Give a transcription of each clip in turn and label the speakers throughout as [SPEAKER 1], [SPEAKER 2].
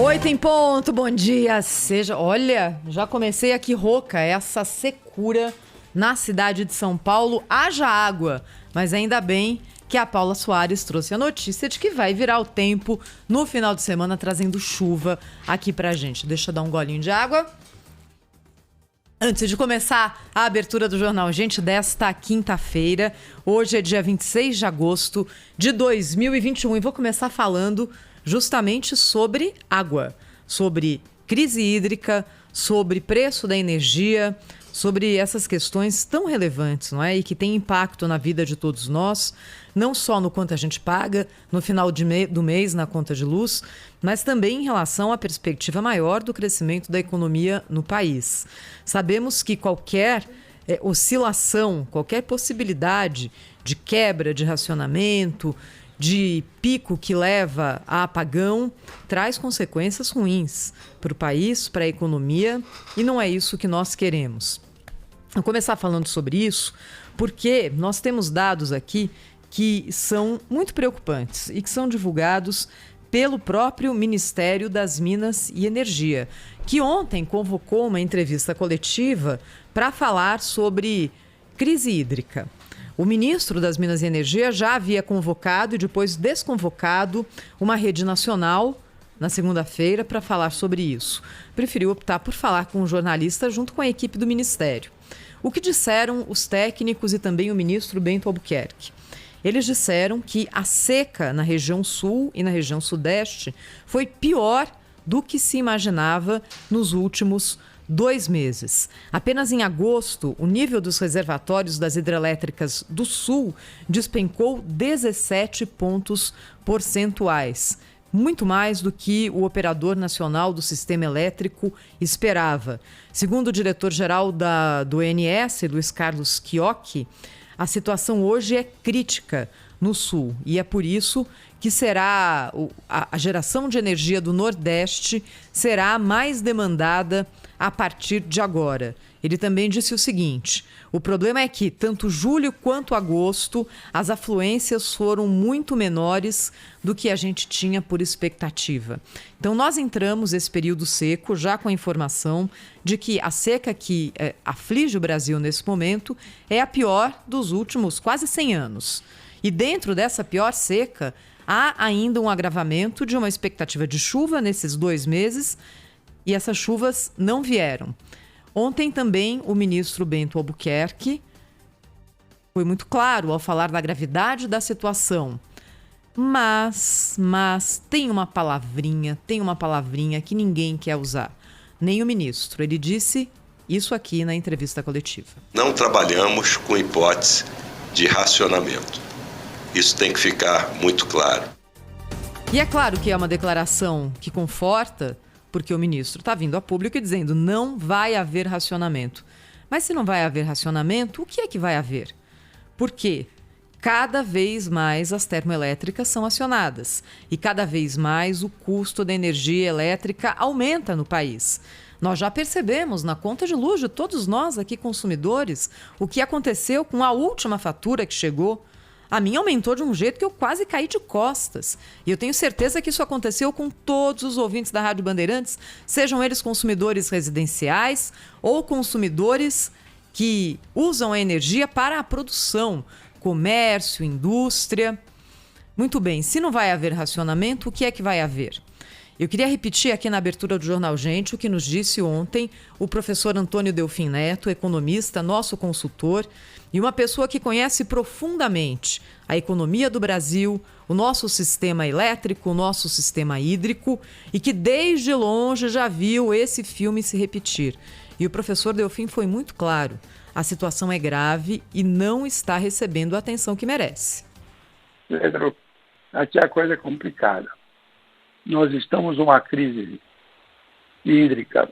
[SPEAKER 1] 8 em ponto, bom dia. Olha, já comecei aqui rouca, essa secura na cidade de São Paulo. Haja água, mas ainda bem que a Paula Soares trouxe a notícia de que vai virar o tempo no final de semana, trazendo chuva aqui pra gente. Deixa eu dar um golinho de água. Antes de começar a abertura do Jornal Gente desta quinta-feira, hoje é dia 26 de agosto de 2021 e vou começar falando justamente sobre água, sobre crise hídrica, sobre preço da energia, sobre essas questões tão relevantes, não é? E que têm impacto na vida de todos nós, não só no quanto a gente paga no final do mês na conta de luz, mas também em relação à perspectiva maior do crescimento da economia no país. Sabemos que qualquer oscilação, qualquer possibilidade de quebra de racionamento, de pico que leva a apagão, traz consequências ruins para o país, para a economia, e não é isso que nós queremos. Vou começar falando sobre isso porque nós temos dados aqui que são muito preocupantes e que são divulgados pelo próprio Ministério das Minas e Energia, que ontem convocou uma entrevista coletiva para falar sobre crise hídrica. O ministro das Minas e Energia já havia convocado e depois desconvocado uma rede nacional na segunda-feira para falar sobre isso. Preferiu optar por falar com um jornalista junto com a equipe do Ministério. O que disseram os técnicos e também o ministro Bento Albuquerque? Eles disseram que a seca na região sul e na região sudeste foi pior do que se imaginava nos últimos 2 meses. Apenas em agosto, o nível dos reservatórios das hidrelétricas do Sul despencou 17 pontos percentuais, muito mais do que o operador nacional do sistema elétrico esperava. Segundo o diretor-geral do ONS, Luiz Carlos Chiocchi, a situação hoje é crítica no Sul e é por isso que a geração de energia do Nordeste será mais demandada a partir de agora. Ele também disse o seguinte: o problema é que tanto julho quanto agosto as afluências foram muito menores do que a gente tinha por expectativa. Então nós entramos esse período seco já com a informação de que a seca que aflige o Brasil nesse momento é a pior dos últimos quase 100 anos. E dentro dessa pior seca há ainda um agravamento de uma expectativa de chuva nesses 2 meses e essas chuvas não vieram. Ontem também o ministro Bento Albuquerque foi muito claro ao falar da gravidade da situação. Mas tem uma palavrinha que ninguém quer usar. Nem o ministro. Ele disse isso aqui na entrevista coletiva.
[SPEAKER 2] Não trabalhamos com hipótese de racionamento. Isso tem que ficar muito claro.
[SPEAKER 1] E é claro que é uma declaração que conforta, porque o ministro está vindo a público e dizendo não vai haver racionamento. Mas se não vai haver racionamento, o que é que vai haver? Porque cada vez mais as termoelétricas são acionadas e cada vez mais o custo da energia elétrica aumenta no país. Nós já percebemos na conta de luz de todos nós aqui consumidores o que aconteceu com a última fatura que chegou. A minha aumentou de um jeito que eu quase caí de costas. E eu tenho certeza que isso aconteceu com todos os ouvintes da Rádio Bandeirantes, sejam eles consumidores residenciais ou consumidores que usam a energia para a produção, comércio, indústria. Muito bem, se não vai haver racionamento, o que é que vai haver? Eu queria repetir aqui na abertura do Jornal Gente o que nos disse ontem o professor Antônio Delfim Neto, economista, nosso consultor, e uma pessoa que conhece profundamente a economia do Brasil, o nosso sistema elétrico, o nosso sistema hídrico e que desde longe já viu esse filme se repetir. E o professor Delfim foi muito claro: a situação é grave e não está recebendo a atenção que merece.
[SPEAKER 3] Pedro, aqui a coisa é complicada. Nós estamos numa crise hídrica,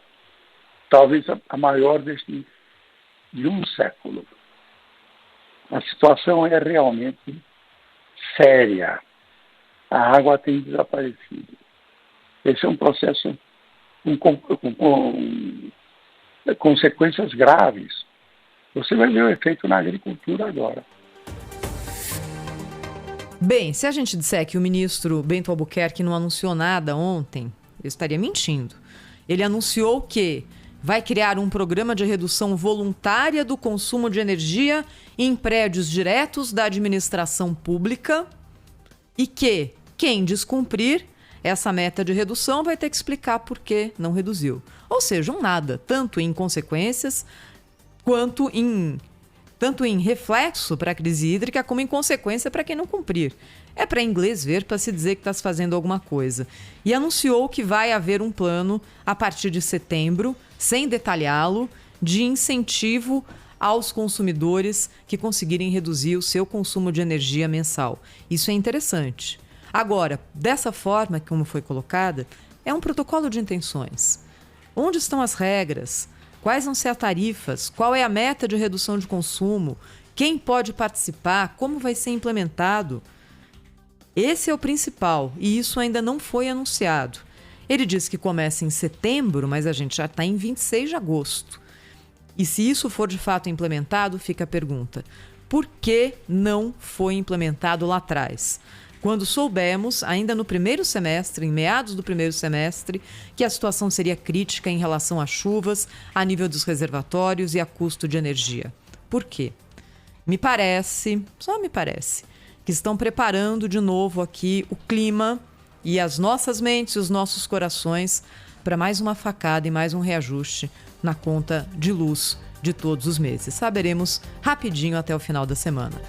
[SPEAKER 3] talvez a maior de um século. A situação é realmente séria. A água tem desaparecido. Esse é um processo com consequências graves. Você vai ver o efeito na agricultura agora.
[SPEAKER 1] Bem, se a gente disser que o ministro Bento Albuquerque não anunciou nada ontem, eu estaria mentindo. Ele anunciou que vai criar um programa de redução voluntária do consumo de energia em prédios diretos da administração pública e que quem descumprir essa meta de redução vai ter que explicar por que não reduziu. Ou seja, um nada, tanto em consequências quanto tanto em reflexo para a crise hídrica como em consequência para quem não cumprir. É para inglês ver para se dizer que está se fazendo alguma coisa. E anunciou que vai haver um plano a partir de setembro, sem detalhá-lo, de incentivo aos consumidores que conseguirem reduzir o seu consumo de energia mensal. Isso é interessante. Agora, dessa forma como foi colocada, é um protocolo de intenções. Onde estão as regras? Quais vão ser as tarifas? Qual é a meta de redução de consumo? Quem pode participar? Como vai ser implementado? Esse é o principal e isso ainda não foi anunciado. Ele diz que começa em setembro, mas a gente já está em 26 de agosto. E se isso for de fato implementado, fica a pergunta: por que não foi implementado lá atrás? Quando soubemos, ainda no primeiro semestre, em meados do primeiro semestre, que a situação seria crítica em relação a chuvas, a nível dos reservatórios e a custo de energia. Por quê? Me parece, só me parece, que estão preparando de novo aqui o clima e as nossas mentes e os nossos corações para mais uma facada e mais um reajuste na conta de luz de todos os meses. Saberemos rapidinho até o final da semana.